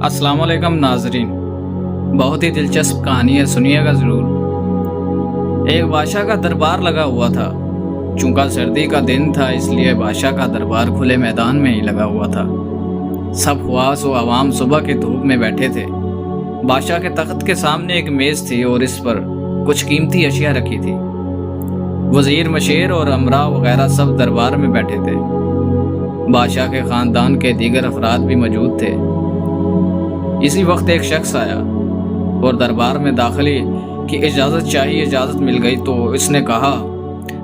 अस्सलाम वालेकुम नाजरीन, बहुत ही दिलचस्प कहानी है, सुनिएगा ज़रूर। एक बादशाह का दरबार लगा हुआ था। चूँकि सर्दी का दिन था इसलिए बादशाह का दरबार खुले मैदान में ही लगा हुआ था। सब ख्वास व आवाम सुबह की धूप में बैठे थे। बादशाह के तख्त के सामने एक मेज़ थी और इस पर कुछ कीमती अशिया रखी थी। वज़ीर, मशेर और अमरा वगैरह सब दरबार में बैठे थे। बादशाह के ख़ानदान के दीगर अफराद भी मौजूद थे। इसी वक्त एक शख्स आया और दरबार में दाखिले की इजाज़त चाहिए। इजाज़त मिल गई तो इसने कहा,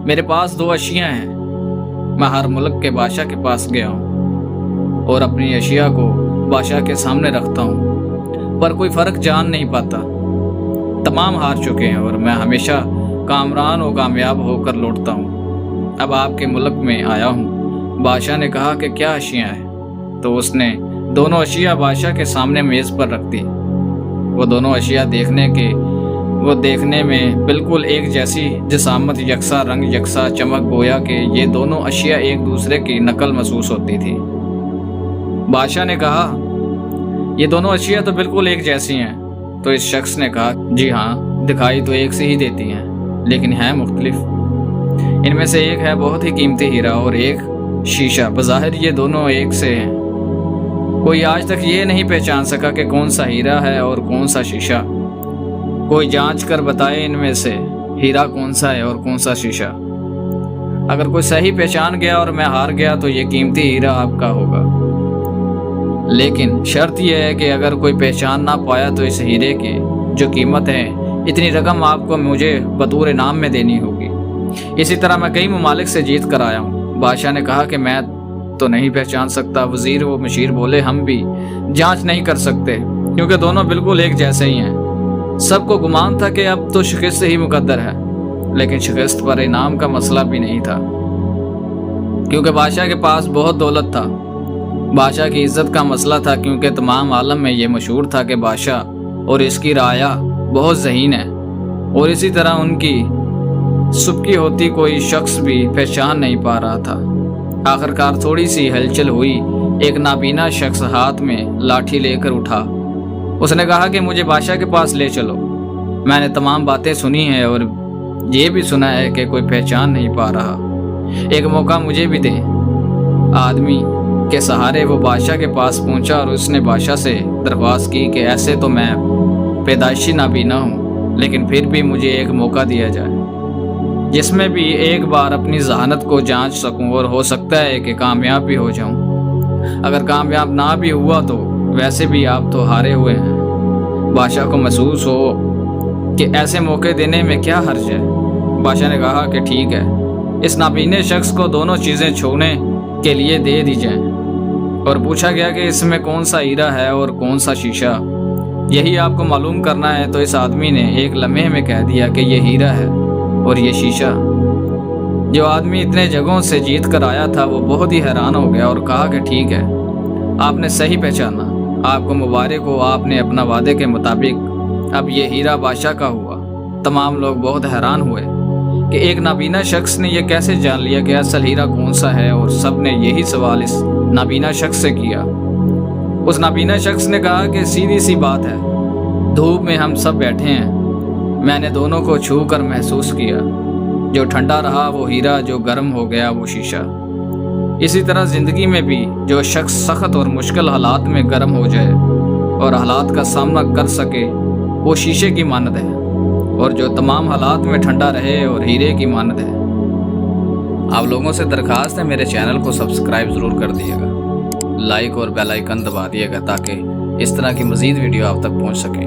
मेरे पास 2 अशियाँ हैं। मैं हर मुल्क के बादशाह के पास गया हूँ और अपनी अशिया को बादशाह के सामने रखता हूँ, पर कोई फ़र्क जान नहीं पाता। तमाम हार चुके हैं और मैं हमेशा कामरान और कामयाब होकर लौटता हूँ। अब आपके मुल्क में आया हूँ। बादशाह ने कहा कि क्या अशियाँ हैं? तो उसने दोनों अशिया बादशाह के सामने मेज़ पर रख दी। वो दोनों अशिया देखने में बिल्कुल एक जैसी, जिसामत यकसा, रंग यकसा, चमक, गोया कि ये दोनों अशिया एक दूसरे की नकल महसूस होती थी। बादशाह ने कहा, ये दोनों अशिया तो बिल्कुल एक जैसी हैं। तो इस शख्स ने कहा, जी हाँ, दिखाई तो एक से ही देती हैं, लेकिन हैं मुख्तलिफ। इनमें से एक है बहुत ही कीमती हीरा और एक शीशा। बज़ाहिर ये दोनों एक से हैं। कोई आज तक ये नहीं पहचान सका कि कौन सा हीरा है और कौन सा शीशा। कोई जांच कर बताए इनमें से हीरा कौन सा है और कौन सा शीशा। अगर कोई सही पहचान गया और मैं हार गया तो ये कीमती हीरा आपका होगा, लेकिन शर्त यह है कि अगर कोई पहचान ना पाया तो इस हीरे की जो कीमत है, इतनी रकम आपको मुझे बतौर इनाम में देनी होगी। इसी तरह मैं कई ममालिक से जीत कर आया हूँ। बादशाह ने कहा कि मैं तो नहीं पहचान सकता। वज़ीर व मशीर बोले, हम भी जांच नहीं कर सकते क्योंकि दोनों बिल्कुल एक जैसे ही हैं। सबको गुमान था कि अब तो शिकस्त ही मुकद्दर है, लेकिन शिकस्त पर इनाम का मसला भी नहीं था क्योंकि बादशाह के पास बहुत दौलत था। बादशाह की इज्जत का मसला था क्योंकि तमाम आलम में ये मशहूर था कि बादशाह और इसकी राया बहुत ज़हीन है और इसी तरह उनकी सुबकी होती कोई शख्स भी पहचान नहीं पा रहा था। आखिरकार थोड़ी सी हलचल हुई। एक नाबीना शख्स हाथ में लाठी लेकर उठा। उसने कहा कि मुझे बादशाह के पास ले चलो। मैंने तमाम बातें सुनी हैं और ये भी सुना है कि कोई पहचान नहीं पा रहा। एक मौका मुझे भी दे। आदमी के सहारे वो बादशाह के पास पहुंचा और उसने बादशाह से दरख्वास्त की कि ऐसे तो मैं पैदाइशी नाबीना हूँ, लेकिन फिर भी मुझे एक मौका दिया जाए जिसमें भी एक बार अपनी जहानत को जांच सकूं और हो सकता है कि कामयाब भी हो जाऊं। अगर कामयाब ना भी हुआ तो वैसे भी आप तो हारे हुए हैं। बादशाह को महसूस हो कि ऐसे मौके देने में क्या हर्ज है। बादशाह ने कहा कि ठीक है, इस नाबीने शख्स को दोनों चीज़ें छूने के लिए दे दी जाएं। और पूछा गया कि इसमें कौन सा हीरा है और कौन सा शीशा, यही आपको मालूम करना है। तो इस आदमी ने एक लम्हे में कह दिया कि ये हीरा है और ये शीशा। जो आदमी इतने जगहों से जीत कर आया था वो बहुत ही हैरान हो गया और कहा कि ठीक है, आपने सही पहचाना, आपको मुबारक हो, आपने अपना वादे के मुताबिक अब ये हीरा बादशाह का हुआ। तमाम लोग बहुत हैरान हुए कि एक नाबीना शख्स ने यह कैसे जान लिया कि असल हीरा कौन सा है, और सब ने यही सवाल इस नाबीना शख्स से किया। उस नाबीना शख्स ने कहा कि सीधी सी बात है, धूप में हम सब बैठे हैं, मैंने दोनों को छू कर महसूस किया। जो ठंडा रहा वो हीरा, जो गर्म हो गया वो शीशा। इसी तरह ज़िंदगी में भी जो शख्स सख्त और मुश्किल हालात में गर्म हो जाए और हालात का सामना कर सके वो शीशे की मानद है, और जो तमाम हालात में ठंडा रहे और हीरे की मानद है। आप लोगों से दरख्वास्त है, मेरे चैनल को सब्सक्राइब ज़रूर कर दिएगा, लाइक और बेल आइकन दबा दिएगा ताकि इस तरह की मज़ीद वीडियो आप तक पहुँच सके।